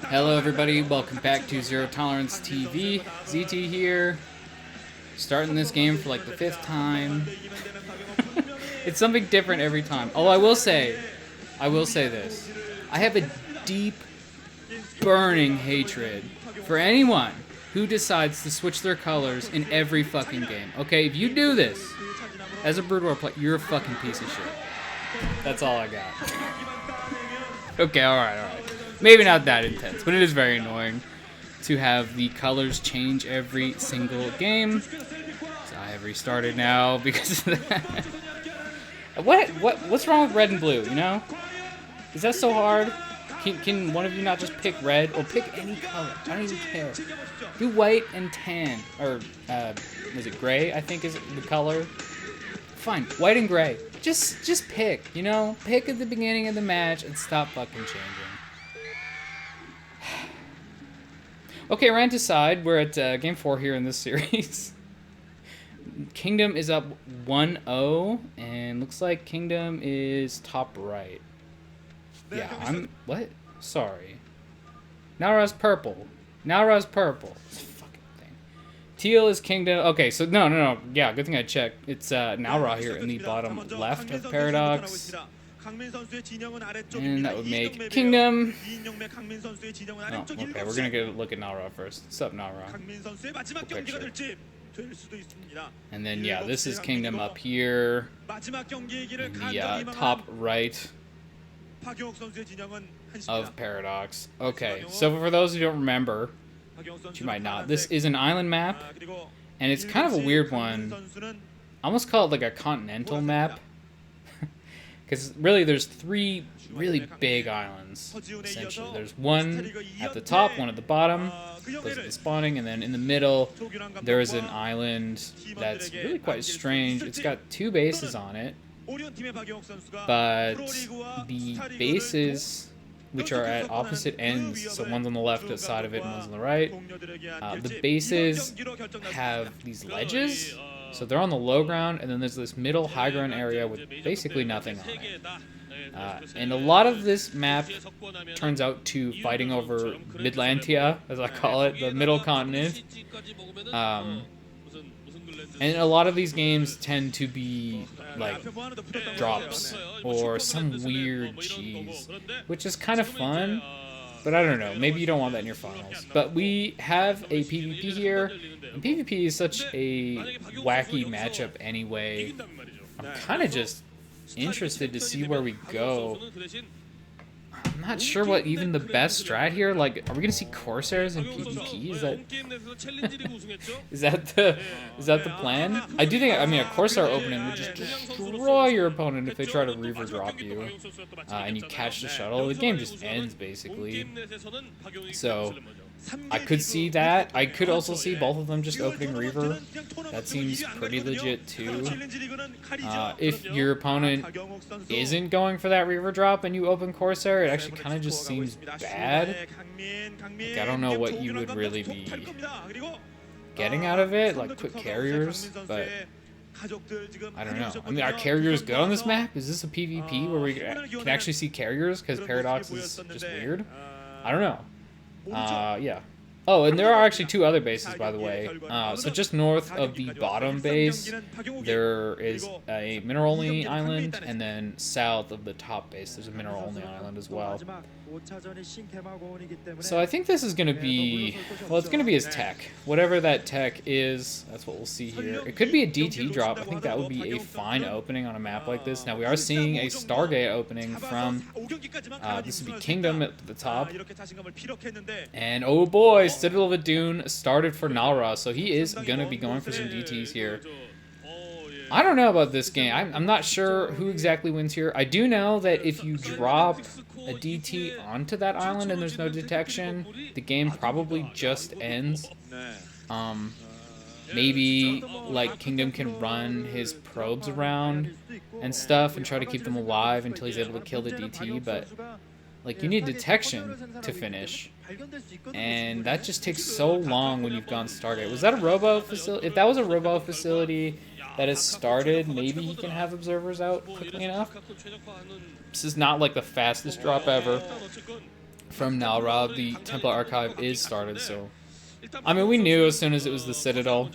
Hello everybody, welcome back to Zero Tolerance TV. ZT here, starting this game for like the 5th time. It's something different every time. Oh, I will say this. I have a deep, burning hatred for anyone who decides to switch their colors in every fucking game. Okay, if you do this as a Brood War player, you're a fucking piece of shit. That's all I got. Okay, alright. Maybe not that intense, but it is very annoying to have the colors change every single game. So I have restarted now because of that. What's wrong with red and blue, you know? Is that so hard? Can one of you not just pick red or pick any color? I don't even care. Do white and tan, or was it gray? I think is the color. Fine, white and gray. Just pick, you know? Pick at the beginning of the match and stop fucking changing. Okay, rant aside, we're at game 4 here in this series. Kingdom is up 1-0, and looks like Kingdom is top right. Yeah, what? Sorry. Naura's purple. This fucking thing. Teal is Kingdom. Okay, so no. Yeah, good thing I checked. It's Naura here in the bottom left of Paradox. And that would make Kingdom. Oh, okay, we're gonna get a look at Naura first. What's up, Naura? And then, yeah, this is Kingdom up here in the top right of Paradox. Okay, so for those who don't remember, which you might not, this is an island map, and it's kind of a weird one. I almost call it like a continental map. Because really, there's 3 really big islands, essentially. There's one at the top, one at the bottom, those are the spawning, and then in the middle, there is an island that's really quite strange. It's got 2 bases on it, but the bases, which are at opposite ends, so one's on the left side of it and one's on the right, the bases have these ledges. So they're on the low ground, and then there's this middle high ground area with basically nothing on it. And a lot of this map turns out to fighting over Midlantia, as I call it, the middle continent. And a lot of these games tend to be like drops or some weird cheese, which is kind of fun. But I don't know, maybe you don't want that in your finals. But we have a PvP here, and PvP is such a wacky matchup anyway. I'm kind of just interested to see where we go. I'm not sure what even the best strat here. Like, are we gonna see Corsairs in PvP? Is that the plan? I do think. I mean, a Corsair opening would just destroy your opponent if they try to Reaver drop you, and you catch the shuttle. The game just ends basically. So I could see that. I could also see both of them just opening Reaver. That seems pretty legit too. If your opponent isn't going for that Reaver drop and you open Corsair, it actually kind of just seems bad. Like, I don't know what you would really be getting out of it, like quick carriers, but I don't know. I mean, are carriers good on this map? Is this a PvP where we can actually see carriers? Because Paradox is just weird? I don't know. Yeah. Oh, and there are actually 2 other bases, by the way. So just north of the bottom base, there is a mineral-only island, and then south of the top base, there's a mineral-only island as well. So I think this is going to be, well, it's going to be his tech. Whatever that tech is, that's what we'll see here. It could be a DT drop. I think that would be a fine opening on a map like this. Now, we are seeing a Stargate opening from, this would be Kingdom at the top. And, oh boy, Citadel of Adun started for Naura, so he is going to be going for some DTs here. I don't know about this game. I'm not sure who exactly wins here. I do know that if you drop a DT onto that island and there's no detection, the game probably just ends. Maybe, like, Kingdom can run his probes around and stuff and try to keep them alive until he's able to kill the DT, but, like, you need detection to finish. And that just takes so long when you've gone Stargate. Was that a robo facility? If that was a robo facility that has started, maybe he can have observers out quickly enough. This is not like the fastest drop ever. from Nalra, the Templar Archive is started, so... I mean, we knew as soon as it was the Citadel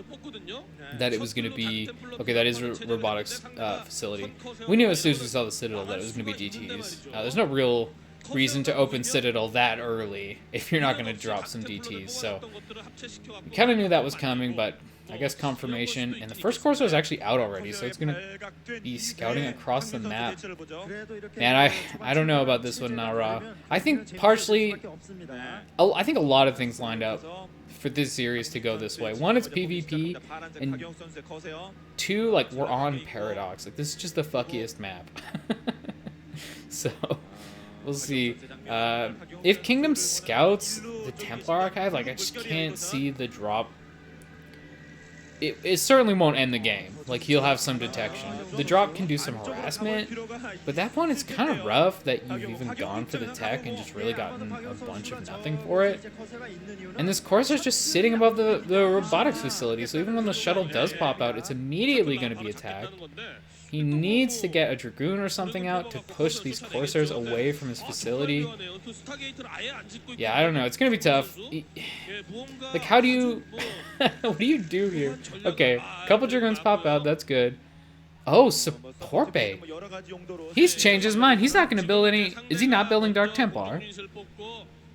that it was going to be... Okay, that is robotics facility. We knew as soon as we saw the Citadel that it was going to be DTs. There's no real reason to open Citadel that early if you're not going to drop some DTs, so... We kind of knew that was coming, but I guess confirmation. And the first Corsair is actually out already, so it's going to be scouting across the map. Man, I don't know about this one, Nara. I think partially... I think a lot of things lined up for this series to go this way. One, it's PvP, and two, like, we're on Paradox. Like, this is just the fuckiest map. So, we'll see. If Kingdom scouts the Templar Archive, like, I just can't see the drop. It certainly won't end the game. Like, he'll have some detection. The drop can do some harassment, but at that point it's kind of rough that you've even gone for the tech and just really gotten a bunch of nothing for it. And this Corsair's just sitting above the robotics facility, so even when the shuttle does pop out, it's immediately going to be attacked. He needs to get a Dragoon or something out to push these Corsairs away from his facility. Yeah, I don't know. It's going to be tough. Like, how do you... what do you do here? Okay, a couple Dragoons pop out. That's good. Oh, support bay. He's changed his mind. He's not going to build any... Is he not building Dark Templar?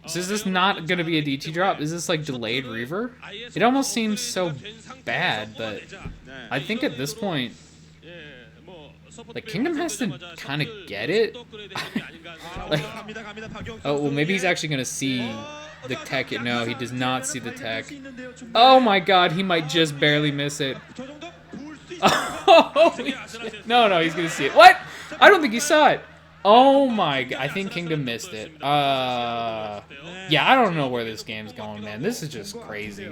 So is this not going to be a DT drop? Is this, like, delayed Reaver? It almost seems so bad, but I think at this point... Like, Kingdom has to kind of get it. Like, oh, well, maybe he's actually going to see the tech. No, he does not see the tech. Oh my god, he might just barely miss it. Oh, no, he's going to see it. What? I don't think he saw it. Oh my god, I think Kingdom missed it. Yeah, I don't know where this game's going, man. This is just crazy.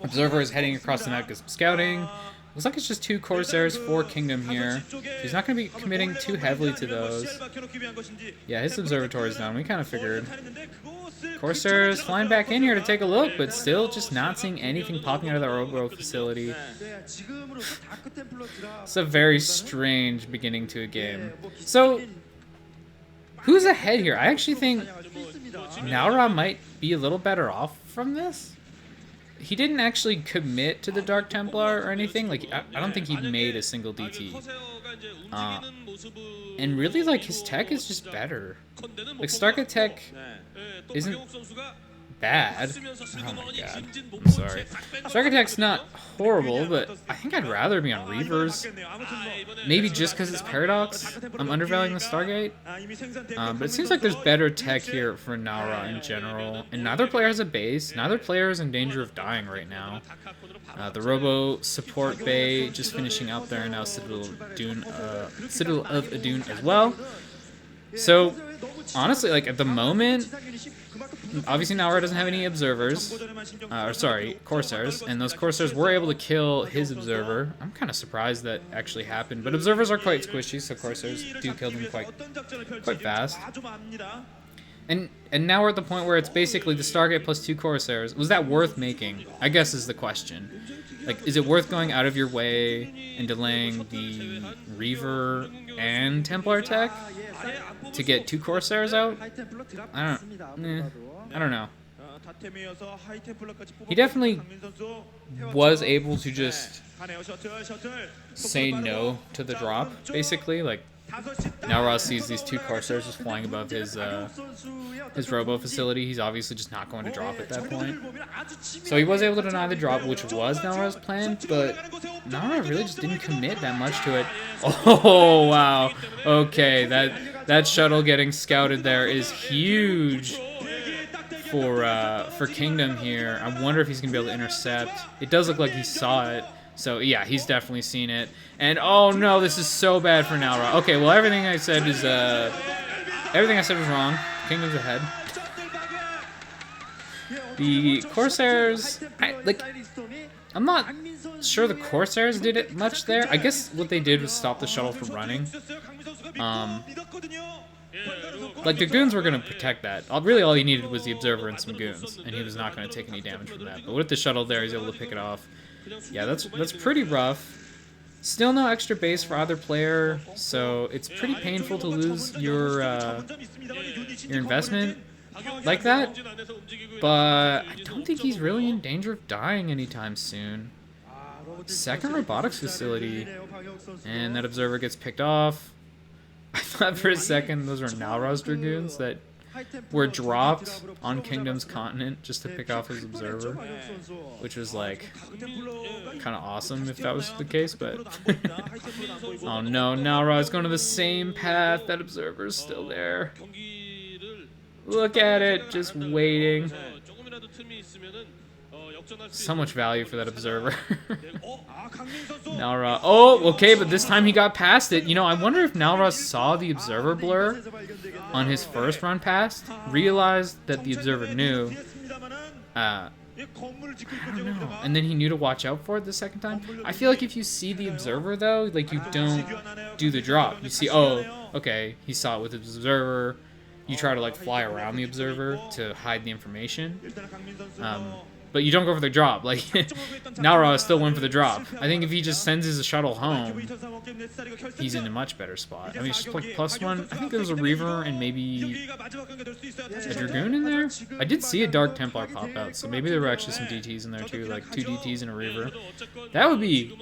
Observer is heading across the map because of scouting. Looks like it's just 2 Corsairs, 4 Kingdom here. He's not going to be committing too heavily to those. Yeah, his observatory's down. We kind of figured. Corsairs flying back in here to take a look, but still just not seeing anything popping out of the Robo facility. It's a very strange beginning to a game. So, who's ahead here? I actually think Naura might be a little better off from this. He didn't actually commit to the Dark Templar or anything. Like, I don't think he made a single DT. And really, like, his tech is just better. Like, Starka tech isn't bad. Oh my god. I'm sorry. Starka tech's not horrible, but I think I'd rather be on Reavers. Maybe just because it's Paradox. I'm undervaluing the Stargate. But it seems like there's better tech here for Naura in general. And neither player has a base. Neither player is in danger of dying right now. The Robo support bay just finishing out there, and now Citadel of Adun as well. So, honestly, like, at the moment, obviously Naura doesn't have any observers, Corsairs, and those Corsairs were able to kill his observer. I'm kind of surprised that actually happened, but observers are quite squishy, so Corsairs do kill them quite fast. And now we're at the point where it's basically the Stargate plus 2 Corsairs. Was that worth making? I guess is the question. Like, is it worth going out of your way and delaying the Reaver and Templar tech to get 2 Corsairs out? I don't know. He definitely was able to just say no to the drop, basically. Like, now Ross sees these 2 Corsairs just flying above his Robo facility. He's obviously just not going to drop at that point. So he was able to deny the drop, which was Naura's plan, but Naura really just didn't commit that much to it. Oh, wow. Okay, that shuttle getting scouted there is huge for Kingdom here. I wonder if he's going to be able to intercept. It does look like he saw it. So, yeah, he's definitely seen it. And, oh, no, this is so bad for Naura. Okay, well, everything I said was wrong. Kingdom's ahead. The Corsairs, I'm not sure the Corsairs did it much there. I guess what they did was stop the shuttle from running. Like, the goons were going to protect that. Really, all he needed was the observer and some goons, and he was not going to take any damage from that. But with the shuttle there, he's able to pick it off. Yeah, that's pretty rough. Still no extra base for either player, so it's pretty painful to lose your investment. like that, but I don't think he's really in danger of dying anytime soon. Second robotics facility, and that observer gets picked off. I thought for a second those were Nalra's Dragoons that were dropped on Kingdom's continent just to pick off his observer, which was like kind of awesome if that was the case, but oh no, Nalra is going to the same path. That observer's still there. Look at it, just waiting. So much value for that observer. Nalra. Oh, okay, but this time he got past it. You know, I wonder if Nalra saw the observer blur on his first run past, realized that the observer knew. I don't know. And then he knew to watch out for it the second time. I feel like if you see the observer, though, like, you don't do the drop. You see, oh, okay, he saw it with his observer. You try to, like, fly around the observer to hide the information. But you don't go for the drop. Like, Nalra still went for the drop. I think if he just sends his shuttle home, he's in a much better spot. I mean, it's just like +1. I think there was a Reaver and maybe a Dragoon in there. I did see a Dark Templar pop out, so maybe there were actually some DTs in there too, like 2 DTs and a Reaver. That would be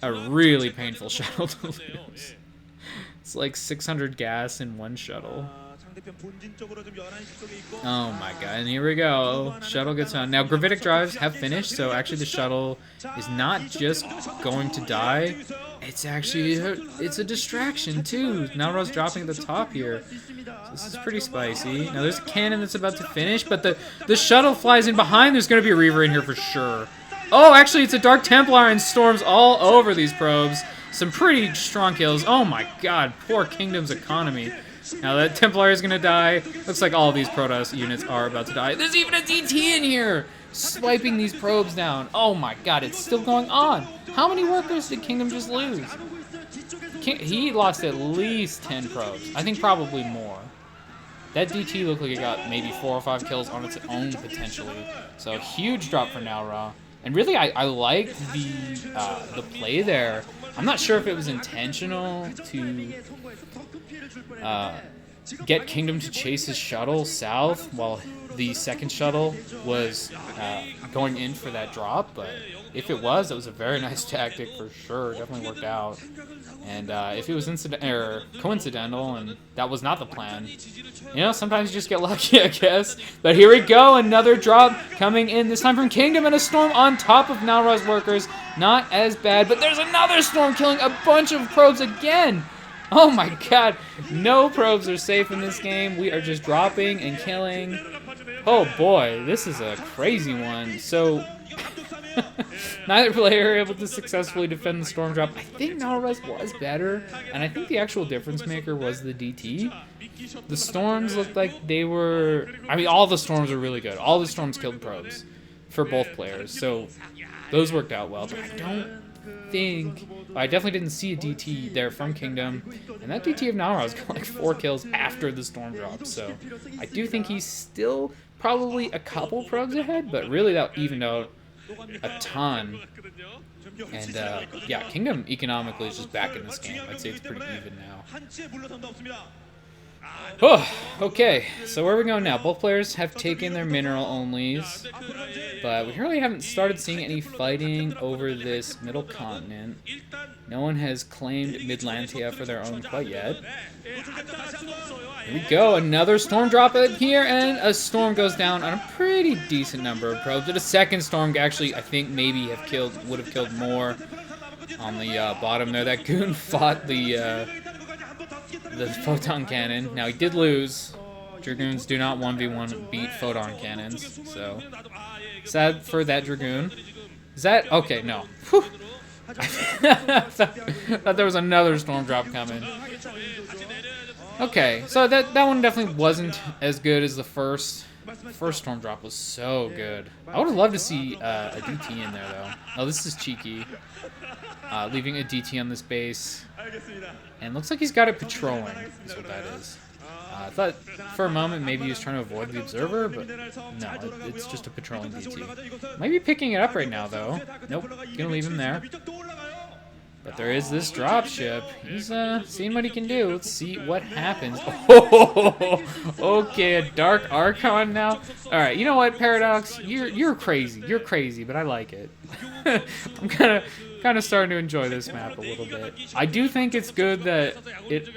a really painful shuttle to lose. It's like 600 gas in one shuttle. Oh my god, and here we go. Shuttle gets on. Now, gravitic drives have finished, so actually the shuttle is not just going to die. It's actually, it's a distraction too. Nalra's dropping at the top here. So this is pretty spicy. Now there's a cannon that's about to finish, but the shuttle flies in behind. There's going to be a Reaver in here for sure. Oh, actually it's a Dark Templar and storms all over these probes. Some pretty strong kills. Oh my god, poor Kingdom's economy. Now that Templar is going to die. Looks like all of these Protoss units are about to die. There's even a DT in here! Swiping these probes down. Oh my god, it's still going on. How many workers did Kingdom just lose? He lost at least 10 probes. I think probably more. That DT looked like it got maybe 4 or 5 kills on its own, potentially. So, huge drop for Nalra. And really, I liked the play there. I'm not sure if it was intentional to get Kingdom to chase his shuttle south while the second shuttle was going in for that drop, but if it was, that was a very nice tactic for sure. Definitely worked out. And if it was coincidental and that was not the plan, you know, sometimes you just get lucky, I guess. But here we go, another drop coming in, this time from Kingdom, and a storm on top of Nalra's workers. Not as bad, but there's another storm killing a bunch of probes again. Oh my god, no probes are safe in this game. We are just dropping and killing. Oh boy, this is a crazy one. So, neither player able to successfully defend the storm drop. I think Nalra's was better, and I think the actual difference maker was the DT. The storms looked like they were... I mean, all the storms were really good. All the storms killed probes for both players, so those worked out well, but I don't think... I definitely didn't see a DT there from Kingdom, and that DT of Nalra's got like 4 kills after the storm drop, so I do think he's still probably a couple probes ahead, but really that evened out a ton. And yeah, Kingdom economically is just back in this game. I'd say it's pretty even now. Oh, okay, so where are we going now? Both players have taken their mineral onlys, but we really haven't started seeing any fighting over this middle continent. No one has claimed Midlantia for their own quite yet. Here we go, another storm drop in here, and a storm goes down on a pretty decent number of probes. But a second storm actually, I think, maybe would have killed more on the bottom there. That goon fought the photon cannon. Now he did lose. Dragoons do not 1v1 beat photon cannons, so sad for that Dragoon. Is that okay? No. Whew. I thought there was another storm drop coming. Okay, so that one definitely wasn't as good as the first. The first storm drop was so good. I would have loved to see a DT in there though. Oh, this is cheeky. Leaving a DT on this base. And looks like he's got it patrolling, is what that is. I thought for a moment maybe he was trying to avoid the observer, but no, it's just a patrolling DT. Might be picking it up right now, though. Nope, gonna leave him there. But there is this dropship. He's seeing what he can do. Let's see what happens. Oh, okay, a Dark Archon now. All right, you know what, Paradox? You're crazy. You're crazy, but I like it. I'm kind of starting to enjoy this map a little bit. I do think it's good that it.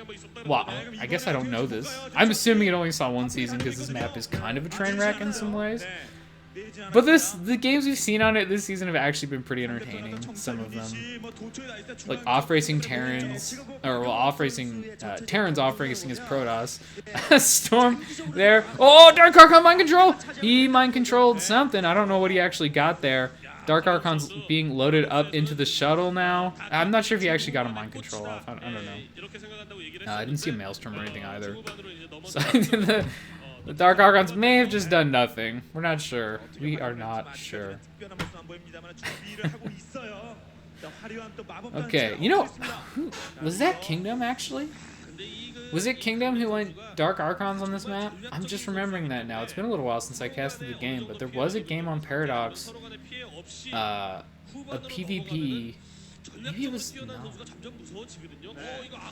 Well, I guess I don't know this. I'm assuming it only saw one season because this map is kind of a train wreck in some ways. But the games we've seen on it this season have actually been pretty entertaining. Some of them, like off-racing Terrans, or well, off-racing Terrans off-racing his Protoss. Storm there. Oh, Dark Archon mind control. He mind controlled something. I don't know what he actually got there. Dark Archon's being loaded up into the shuttle now. I'm not sure if he actually got a mind control off. I don't know. I didn't see a Maelstrom or anything either. So the Dark Archons may have just done nothing. We're not sure. We are not sure. Okay, you know, was that Kingdom actually? Was it Kingdom who went Dark Archons on this map? I'm just remembering that now. It's been a little while since I casted the game, but there was a game on Paradox, a PvP. Maybe it was, no.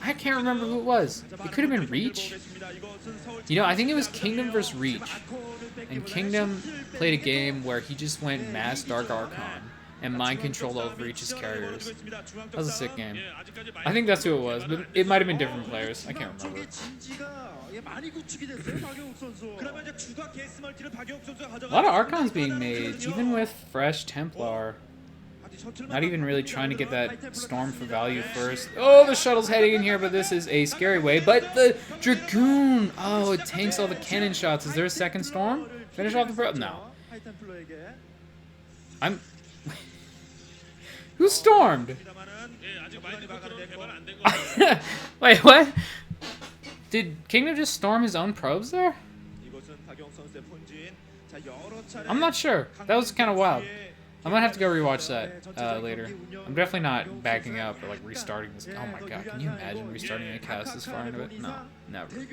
I can't remember who it was. It could have been Reach. You know, I think it was Kingdom versus Reach. And Kingdom played a game where he just went mass Dark Archon and mind controlled all of Reach's carriers. That was a sick game. I think that's who it was, but it might have been different players. I can't remember. A lot of Archons being made, even with fresh Templar. Not even really trying to get that Storm for value first. Oh, the shuttle's heading in here, but this is a scary way. But the Dragoon! Oh, it tanks all the cannon shots. Is there a second Storm? Finish off the pro... No. I'm... Who stormed? Wait, what? Did Kingdom just storm his own probes there? I'm not sure. That was kind of wild. I might have to go rewatch that later. I'm definitely not backing up or like restarting this. Oh my god, can you imagine restarting a cast this far into it? No, never.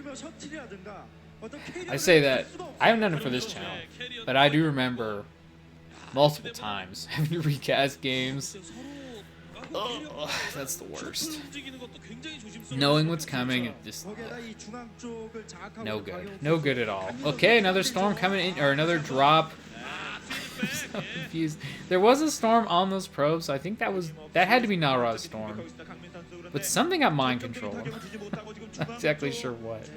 I say that. I haven't done it for this channel, but I do remember multiple times having to recast games. Oh, that's the worst. Knowing what's coming, it just no good. No good at all. Okay, another storm coming in, or another drop. I'm so confused. There was a storm on those probes. So I think that had to be Nara's storm. But something got mind control. Not exactly sure what.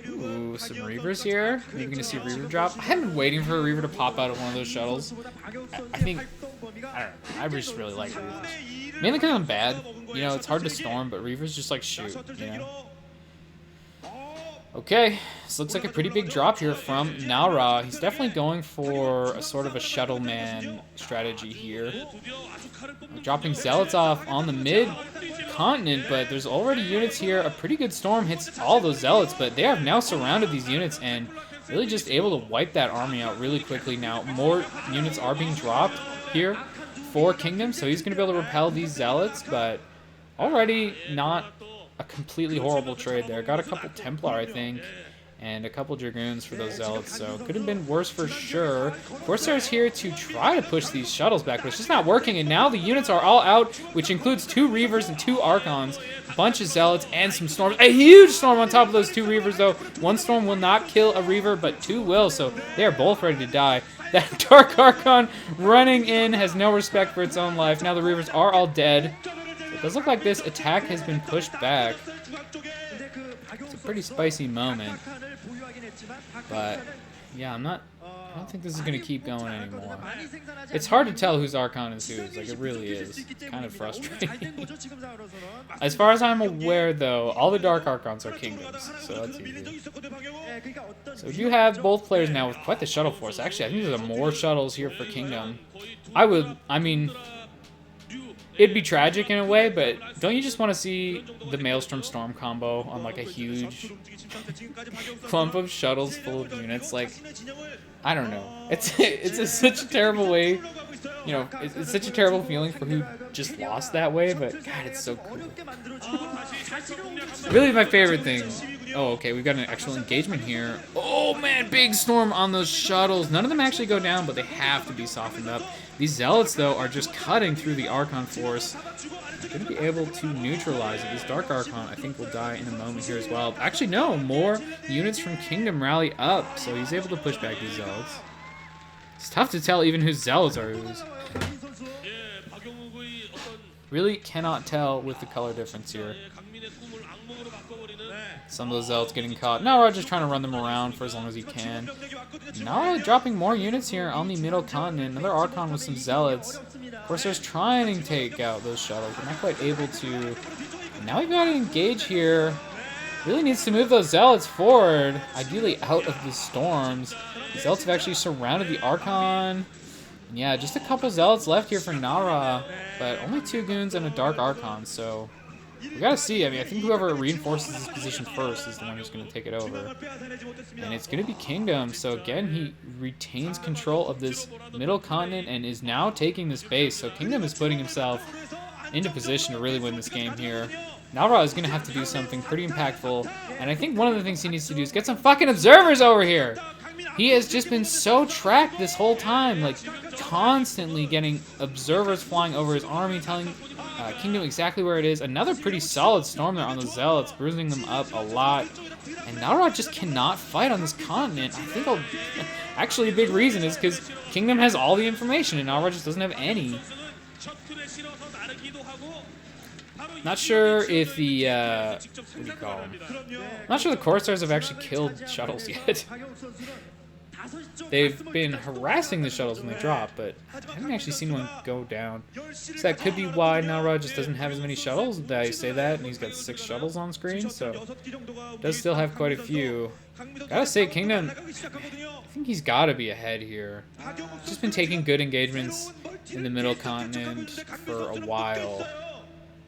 Ooh, some Reavers here. Are you going to see a Reaver drop? I have been waiting for a Reaver to pop out of one of those shuttles. I think, I don't know. I just really like Reavers. Mainly because I'm bad. You know, it's hard to storm, but Reavers just like shoot, you know? Okay, this looks like a pretty big drop here from Nara. He's definitely going for a sort of a shuttle man strategy here. Dropping Zealots off on the mid-continent, but there's already units here. A pretty good storm hits all those Zealots, but they have now surrounded these units and really just able to wipe that army out really quickly now. More units are being dropped here for Kingdom, so he's going to be able to repel these Zealots, but already not a completely horrible trade there. Got a couple Templar, I think, and a couple Dragoons for those Zealots, so could have been worse for sure. Corsairs here to try to push these shuttles back, but it's just not working, and now the units are all out, which includes 2 Reavers and 2 Archons, a bunch of Zealots, and some Storms. A huge Storm on top of those 2 Reavers, though. 1 Storm will not kill a Reaver, but 2 will, so they are both ready to die. That Dark Archon running in has no respect for its own life. Now the Reavers are all dead. It does look like this attack has been pushed back. It's a pretty spicy moment. But, yeah, I don't think this is going to keep going anymore. It's hard to tell whose Archon is whose. Like, it really is. It's kind of frustrating. As far as I'm aware, though, all the Dark Archons are Kingdoms. So that's easy. So we do have both players now with quite the shuttle force. Actually, I think there's more shuttles here for Kingdom. I mean... It'd be tragic in a way, but don't you just want to see the Maelstrom Storm combo on like a huge clump of shuttles full of units? Like, I don't know. It's such a terrible way. You know, it's such a terrible feeling for who just lost that way, but God, it's so cool. Really my favorite thing. Oh, okay, we've got an actual engagement here. Oh man, big storm on those shuttles. None of them actually go down, but they have to be softened up. These Zealots, though, are just cutting through the Archon force. They're going to be able to neutralize it. This Dark Archon, I think, will die in a moment here as well. Actually, no, more units from Kingdom rally up, so he's able to push back these Zealots. It's tough to tell even whose Zealots are whose. Really cannot tell with the color difference here. Some of those Zealots getting caught. Nara just trying to run them around for as long as he can. Nara dropping more units here on the Middle Continent. Another Archon with some Zealots. Of course, there's trying to take out those shuttles, but not quite able to. And now we've got to engage here. Really needs to move those Zealots forward, ideally out of the storms. The Zealots have actually surrounded the Archon. And yeah, just a couple Zealots left here for Nara, but only 2 goons and a Dark Archon, so we gotta see. I mean, I think whoever reinforces this position first is the one who's gonna take it over. And it's gonna be Kingdom, so again, he retains control of this Middle Continent and is now taking this base, so Kingdom is putting himself into position to really win this game here. Nara is going to have to do something pretty impactful, and I think one of the things he needs to do is get some fucking observers over here! He has just been so tracked this whole time, like, constantly getting observers flying over his army, telling Kingdom exactly where it is. Another pretty solid storm there on the Zealots, bruising them up a lot. And Nara just cannot fight on this continent. I think actually a big reason is because Kingdom has all the information, and Nara just doesn't have any. Not sure if the, what do you call them? Not sure the Corsairs have actually killed shuttles yet. They've been harassing the shuttles when they drop, but I haven't actually seen one go down. So that could be why Nara just doesn't have as many shuttles. I say that, and he's got 6 shuttles on screen, so does still have quite a few. Gotta say, Kingdom, I think he's gotta be ahead here. Just been taking good engagements in the Middle Continent for a while.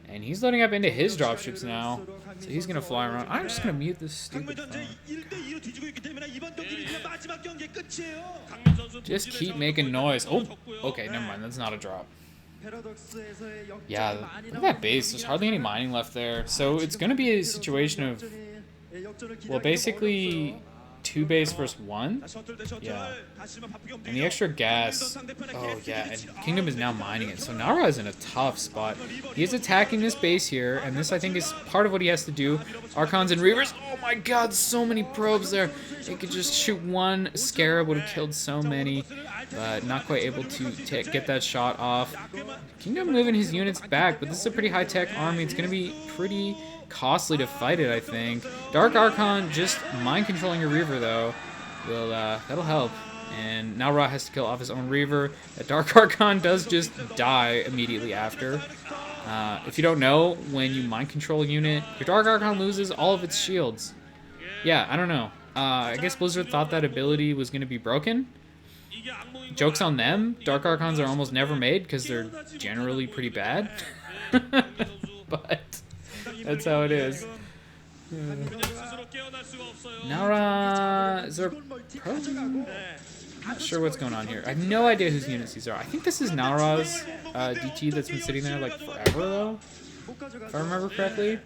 And he's loading up into his dropships now, so he's gonna fly around. I'm just gonna mute this stupid phone. Just keep making noise. Oh, okay, never mind. That's not a drop. Yeah, look at that base. There's hardly any mining left there. So it's gonna be a situation of, well, basically 2 base versus 1. Yeah. And the extra gas. Oh, yeah. And Kingdom is now mining it. So Nara is in a tough spot. He is attacking this base here. And this, I think, is part of what he has to do. Archons and Reavers. Oh, my God. So many probes there. He could just shoot one Scarab. Would have killed so many. But not quite able to get that shot off. Kingdom moving his units back. But this is a pretty high-tech army. It's going to be pretty costly to fight it, I think. Dark Archon just mind controlling your Reaver, though, will that'll help. And now Ra has to kill off his own Reaver. That Dark Archon does just die immediately after. If you don't know, when you mind control a unit, your Dark Archon loses all of its shields. Yeah, I don't know. I guess Blizzard thought that ability was going to be broken. Joke's on them. Dark Archons are almost never made because they're generally pretty bad. But that's how it is. Nara, is there a pro? I'm not sure what's going on here. I have no idea whose units these are. I think this is Nara's DT that's been sitting there like forever, though, if I remember correctly.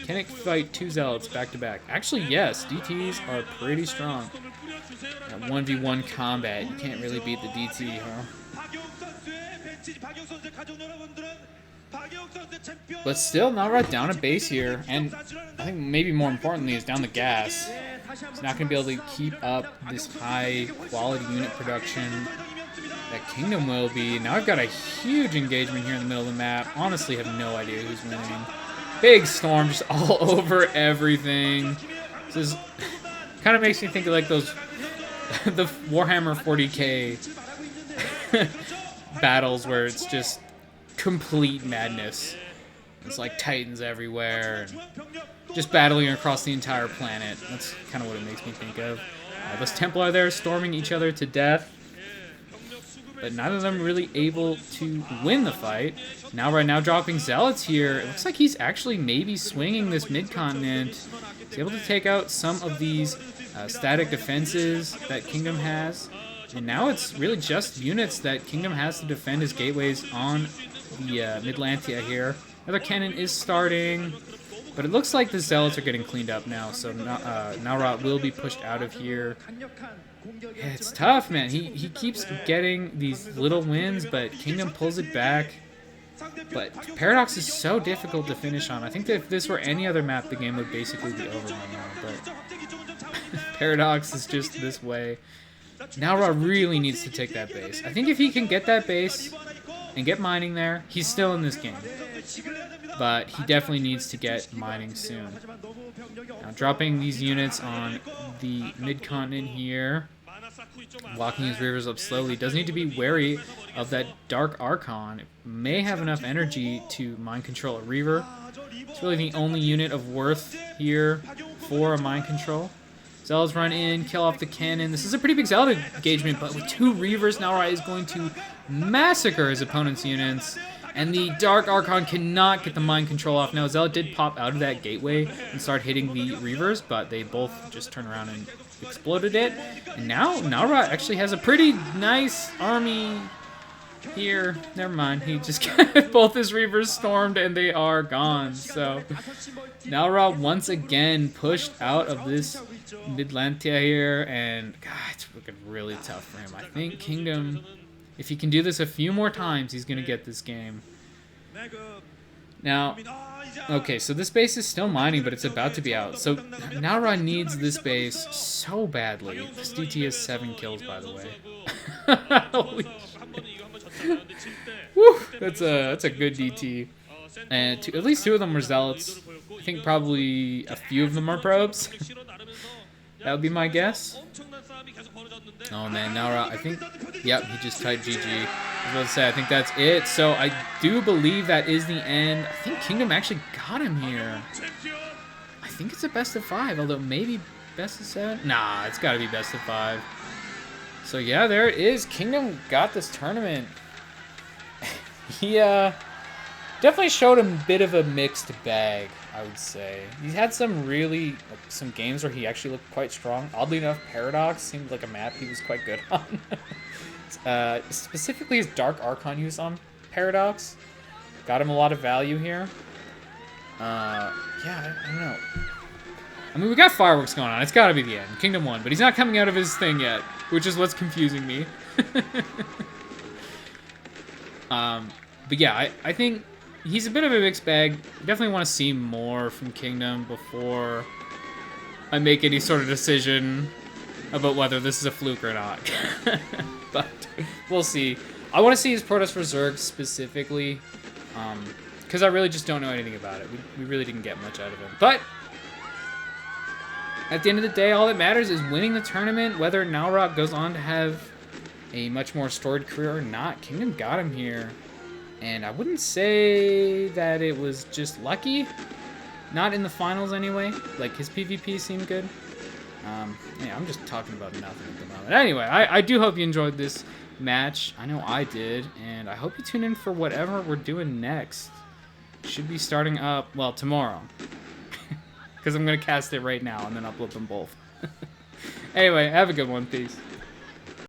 Can it fight 2 Zealots back to back? Actually, yes. DTs are pretty strong. At 1v1 combat, you can't really beat the DT, huh? But still, Nara down a base here, and I think maybe more importantly is down the gas. He's not going to be able to keep up this high quality unit production that Kingdom will be. Now I've got a huge engagement here in the middle of the map. Honestly, have no idea who's winning. Big storm just all over everything. This is kind of makes me think of like those the Warhammer 40k battles where it's just complete madness. It's like titans everywhere, and just battling across the entire planet. That's kind of what it makes me think of. Those Templar there storming each other to death, but neither of them really able to win the fight. Now right now dropping Zealots here. It looks like he's actually maybe swinging this mid-continent. He's able to take out some of these static defenses that Kingdom has. And now it's really just units that Kingdom has to defend his gateways on the Midlantia here. Another cannon is starting, but it looks like the Zealots are getting cleaned up now, so Nalrot will be pushed out of here. Yeah, it's tough, man. He keeps getting these little wins, but Kingdom pulls it back. But Paradox is so difficult to finish on. I think that if this were any other map, the game would basically be over by now, but Paradox is just this way. Nalrot really needs to take that base. I think if he can get that base and get mining there, he's still in this game. But he definitely needs to get mining soon. Now dropping these units on the mid-continent here. Walking his rivers up slowly. Does need to be wary of that Dark Archon. It may have enough energy to mind control a Reaver. It's really the only unit of worth here for a mind control. Zealots run in, kill off the cannon. This is a pretty big Zealot engagement, but with 2 Reavers, Nalrot is going to massacre his opponent's units. And the Dark Archon cannot get the mind control off. Now, Zealot did pop out of that gateway and start hitting the Reavers, but they both just turned around and exploded it. And now, Nalrot actually has a pretty nice army here. Never mind, he just got both his Reavers stormed and they are gone. So, Nalrot once again pushed out of this Midlantia here, and God, it's looking really tough for him. I think Kingdom, if he can do this a few more times, he's going to get this game. Now, okay, so this base is still mining, but it's about to be out. So Nalrot needs this base so badly. This DT has 7 kills, by the way. Holy shit. Woo, that's a good DT. And at least 2 of them were Zealots. I think probably a few of them are probes. That would be my guess. Oh man, Nalrot, I think, yep, he just typed GG. I was about to say, I think that's it. So I do believe that is the end. I think Kingdom actually got him here. I think it's a best of 5, although maybe best of 7? Nah, it's got to be best of 5. So yeah, there it is. Kingdom got this tournament. He definitely showed a bit of a mixed bag, I would say. He had some really, some games where he actually looked quite strong. Oddly enough, Paradox seemed like a map he was quite good on. Specifically his Dark Archon use on Paradox. Got him a lot of value here. Yeah, I don't know. I mean, we got fireworks going on. It's got to be the end. Kingdom won, but he's not coming out of his thing yet, which is what's confusing me. But yeah, I think he's a bit of a mixed bag. Definitely want to see more from Kingdom before I make any sort of decision about whether this is a fluke or not. But we'll see. I want to see his Protoss for Zerg specifically, because I really just don't know anything about it. We really didn't get much out of him. But at the end of the day, all that matters is winning the tournament, whether Nalrot goes on to have a much more storied career or not. Kingdom got him here. And I wouldn't say that it was just lucky. Not in the finals anyway. Like, his PvP seemed good. Yeah, I'm just talking about nothing at the moment. Anyway, I do hope you enjoyed this match. I know I did. And I hope you tune in for whatever we're doing next. Should be starting up, well, tomorrow. Because I'm going to cast it right now and then upload them both. Anyway, have a good one. Peace.